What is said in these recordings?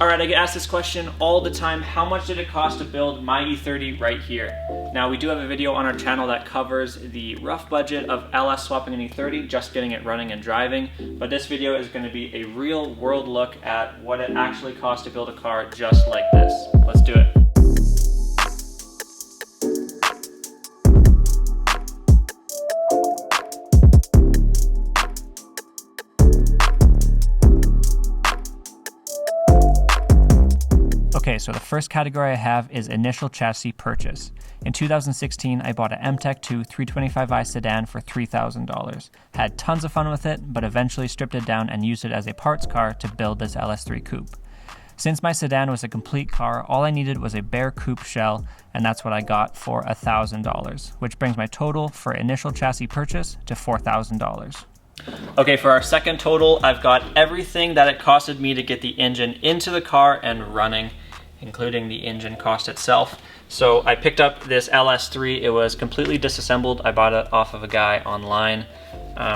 All right, I get asked this question all the time. How much did it cost to build my E30 right here? Now, we do have a video on our channel that covers the rough budget of LS swapping an E30, just getting it running and driving. But this video is going to be a real world look at what it actually costs to build a car just like this. Let's do it. Okay, so the first category I have is initial chassis purchase. In 2016, I bought an MTEC2 325i sedan for $3,000. Had tons of fun with it, but eventually stripped it down and used it as a parts car to build this LS3 coupe. Since my sedan was a complete car, all I needed was a bare coupe shell, and that's what I got for $1,000, which brings my total for initial chassis purchase to $4,000. Okay, for our second total, I've got everything that it costed me to get the engine into the car and running, including the engine cost itself. So I picked up this LS3. It was completely disassembled. I bought it off of a guy online.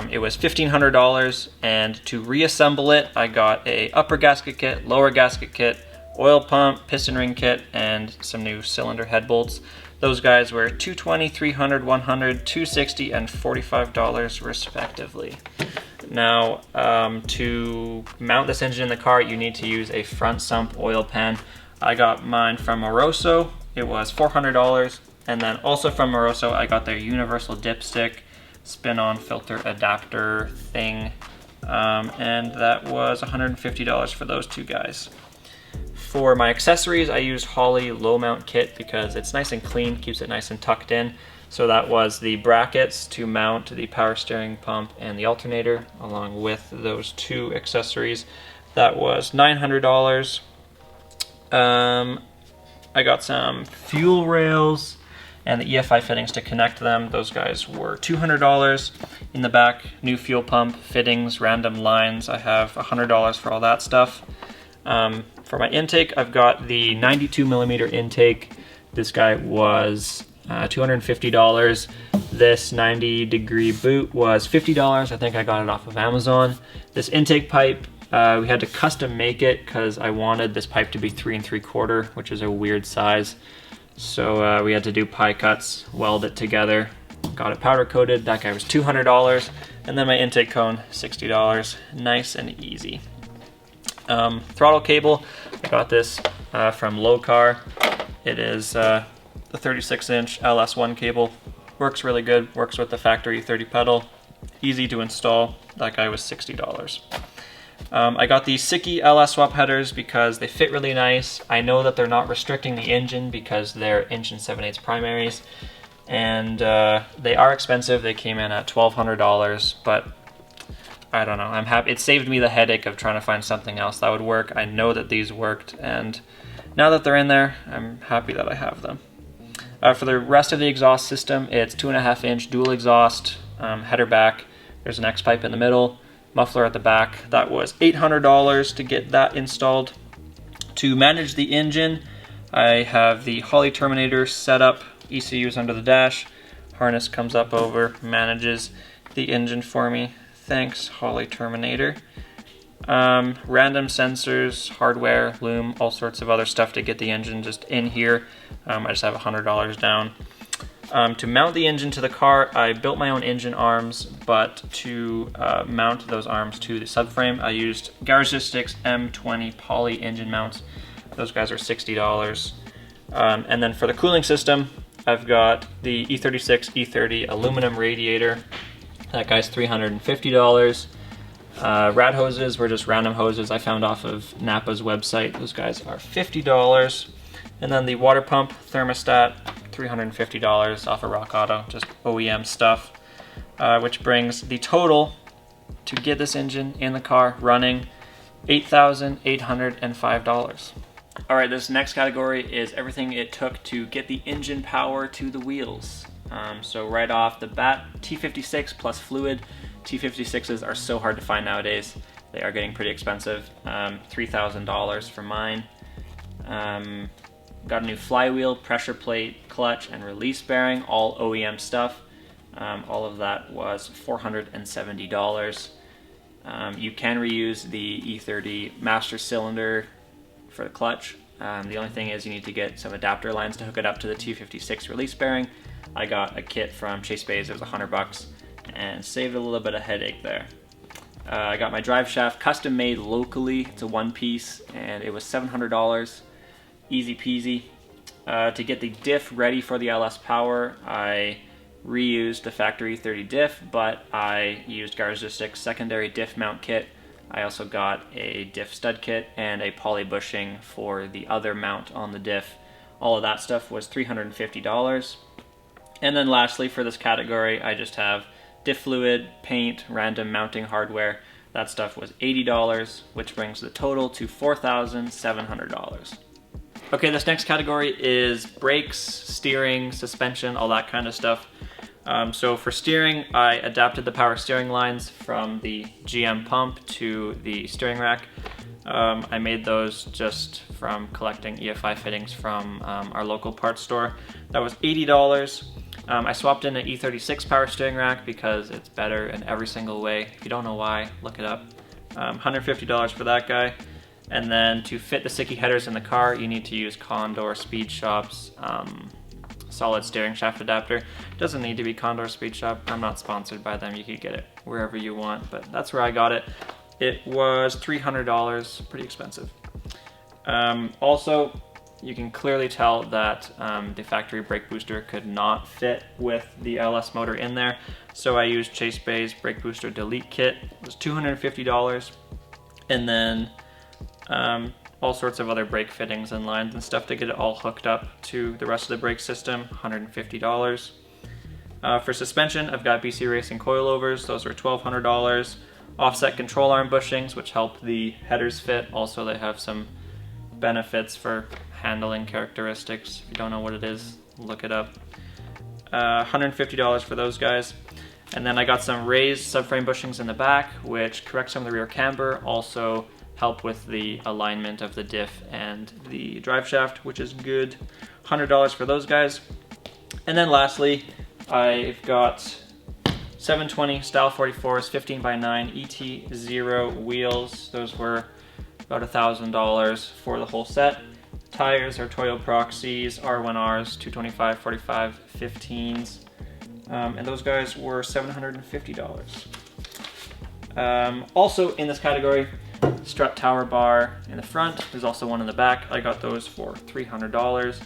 It was $1,500, and to reassemble it, I got a upper gasket kit, lower gasket kit, oil pump, piston ring kit, and some new cylinder head bolts. Those guys were $220, $300, $100, $260, and $45 respectively. Now, to mount this engine in the car, you need to use a front sump oil pan. I got mine from Moroso. It was $400, and then also from Moroso, I got their universal dipstick spin-on filter adapter thing, and that was $150 for those two guys. For my accessories, I used Holley low mount kit because it's nice and clean, keeps it nice and tucked in. So that was the brackets to mount the power steering pump and the alternator, along with those two accessories. That was $900. I got some fuel rails and the EFI fittings to connect them. Those guys were $200. In the back, new fuel pump, fittings, random lines. I have $100 for all that stuff. For my intake, I've got the 92mm intake. This guy was $250. This 90-degree boot was $50. I think I got it off of Amazon. This intake pipe, we had to custom make it because I wanted this pipe to be 3 3/4, which is a weird size. So we had to do pie cuts, weld it together, got it powder coated. That guy was $200. And then my intake cone, $60. Nice and easy. Throttle cable, I got this from Low Car. It is the 36-inch LS1 cable. Works really good, works with the factory E30 pedal. Easy to install. That guy was $60. I got the Siki LS swap headers because they fit really nice. I know that they're not restricting the engine because they're inch and 7/8 primaries, and they are expensive. They came in at $1,200, but I don't know, I'm happy. It saved me the headache of trying to find something else that would work. I know that these worked, and now that they're in there, I'm happy that I have them. For the rest of the exhaust system, it's 2.5-inch dual exhaust, header back. There's an X pipe in the middle, muffler at the back. That was $800 to get that installed. To manage the engine, I have the Holley terminator set up, ECUs under the dash. Harness comes up over, manages the engine for me. Thanks, Holley terminator. Random sensors, hardware, loom, all sorts of other stuff to get the engine just in here. I just have $100 down. To mount the engine to the car, I built my own engine arms, but to mount those arms to the subframe, I used Garagistics M20 poly engine mounts. Those guys are $60. And then for the cooling system, I've got the E36 E30 aluminum radiator. That guy's $350. Rad hoses were just random hoses I found off of Napa's website. Those guys are $50. And then the water pump thermostat, $350 off of Rock Auto, just OEM stuff, which brings the total to get this engine in the car running $8,805. All right, this next category is everything it took to get the engine power to the wheels. So right off the bat, T56 plus fluid. T56s are so hard to find nowadays. They are getting pretty expensive. $3,000 for mine. Got a new flywheel, pressure plate, clutch, and release bearing, all OEM stuff. All of that was $470. You can reuse the E30 master cylinder for the clutch. The only thing is you need to get some adapter lines to hook it up to the 256 release bearing. I got a kit from Chase Bays, it was $100, and saved a little bit of headache there. I got my drive shaft custom made locally. It's a one piece and it was $700, easy peasy. To get the diff ready for the LS Power, I reused the factory E30 diff, but I used Garzistic's secondary diff mount kit. I also got a diff stud kit and a poly bushing for the other mount on the diff. All of that stuff was $350. And then lastly, for this category, I just have diff fluid, paint, random mounting hardware. That stuff was $80, which brings the total to $4,700. Okay, this next category is brakes, steering, suspension, all that kind of stuff. So for steering, I adapted the power steering lines from the GM pump to the steering rack. I made those just from collecting EFI fittings from our local parts store. That was $80. I swapped in an E36 power steering rack because it's better in every single way. If you don't know why, look it up. $150 for that guy. And then to fit the sticky headers in the car, you need to use Condor Speed Shop's solid steering shaft adapter. It doesn't need to be Condor Speed Shop. I'm not sponsored by them. You could get it wherever you want, but that's where I got it. It was $300, pretty expensive. Also, you can clearly tell that the factory brake booster could not fit with the LS motor in there, so I used Chase Bay's brake booster delete kit. It was $250, and then all sorts of other brake fittings and lines and stuff to get it all hooked up to the rest of the brake system, $150. For suspension, I've got BC Racing coilovers, those were $1,200. Offset control arm bushings, which help the headers fit. Also, they have some benefits for handling characteristics. If you don't know what it is, look it up. $150 for those guys. And then I got some raised subframe bushings in the back, which correct some of the rear camber, also help with the alignment of the diff and the drive shaft, which is good. $100 for those guys. And then lastly, I've got 720 Style 44s, 15x9 ET0 wheels. Those were about $1,000 for the whole set. Tires are Toyo Proxies, R1Rs, 225, 45, 15s. And those guys were $750. Also in this category, strut tower bar in the front. There's also one in the back. I got those for $300.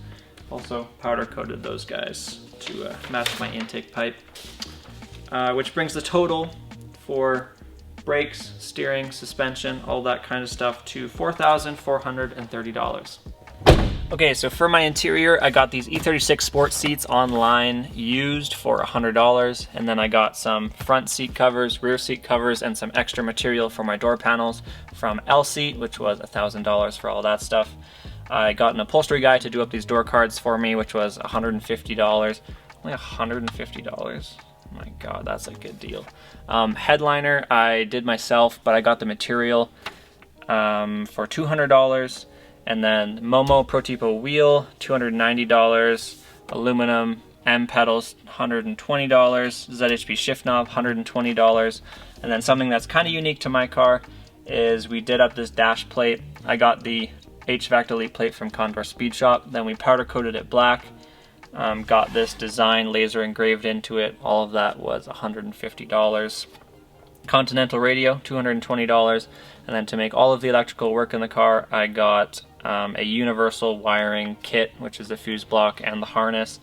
Also powder coated those guys to match my intake pipe. Which brings the total for brakes, steering, suspension, all that kind of stuff to $4,430. Okay, so for my interior, I got these E36 sports seats online used for $100, and then I got some front seat covers, rear seat covers, and some extra material for my door panels from L-Seat, which was $1,000 for all that stuff. I got an upholstery guy to do up these door cards for me, which was $150. Only $150. Oh my god, that's a good deal. Headliner I did myself, but I got the material for $200. And then Momo Pro Tipo wheel, $290. Aluminum M pedals, $120. ZHP shift knob, $120. And then something that's kind of unique to my car is we did up this dash plate. I got the HVAC delete plate from Condor Speed Shop. Then we powder coated it black. Got this design laser engraved into it. All of that was $150. Continental radio, $220. And then to make all of the electrical work in the car, I got a universal wiring kit, which is the fuse block and the harness,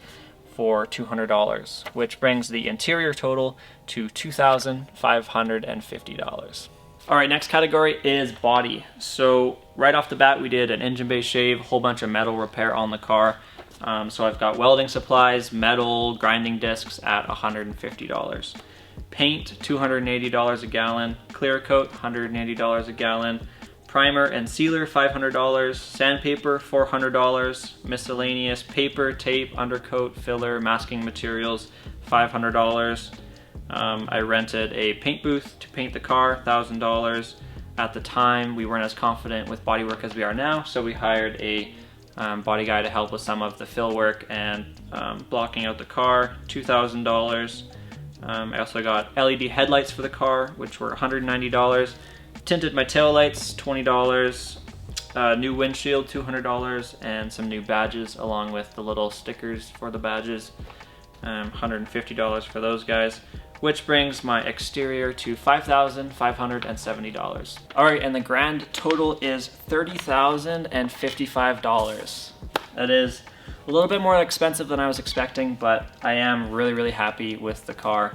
for $200, which brings the interior total to $2,550. All right, next category is body. So right off the bat, we did an engine bay shave, a whole bunch of metal repair on the car. So I've got welding supplies, metal, grinding discs at $150. Paint, $280 a gallon. Clear coat, $180 a gallon. Primer and sealer, $500. Sandpaper, $400. Miscellaneous paper, tape, undercoat, filler, masking materials, $500. I rented a paint booth to paint the car, $1,000. At the time, we weren't as confident with bodywork as we are now, so we hired a body guy to help with some of the fill work and blocking out the car, $2,000. I also got LED headlights for the car, which were $190. Tinted my taillights, $20. New windshield, $200, and some new badges along with the little stickers for the badges, $150 for those guys, which brings my exterior to $5,570. All right, and the grand total is $30,055. That is a little bit more expensive than I was expecting, but I am really, really happy with the car.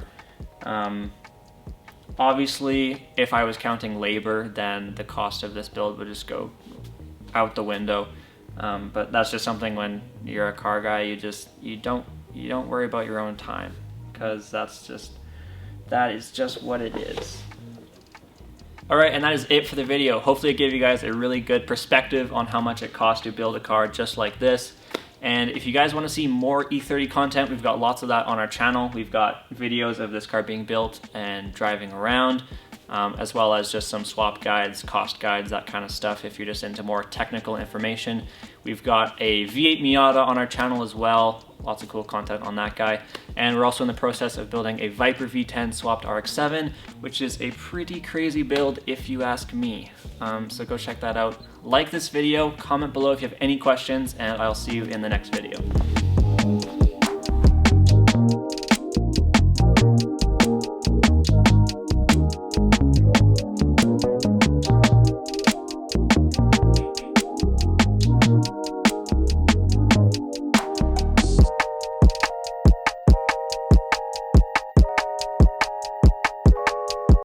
Obviously, if I was counting labor, then the cost of this build would just go out the window. But that's just something when you're a car guy, you don't worry about your own time, because that is just what it is. All right, and that is it for the video. Hopefully it gave you guys a really good perspective on how much it costs to build a car just like this. And if you guys want to see more E30 content, we've got lots of that on our channel. We've got videos of this car being built and driving around, as well as just some swap guides, cost guides, that kind of stuff if you're just into more technical information. We've got a V8 Miata on our channel as well. Lots of cool content on that guy. And we're also in the process of building a Viper V10 swapped RX7, which is a pretty crazy build if you ask me. So go check that out. Like this video, comment below if you have any questions, and I'll see you in the next video.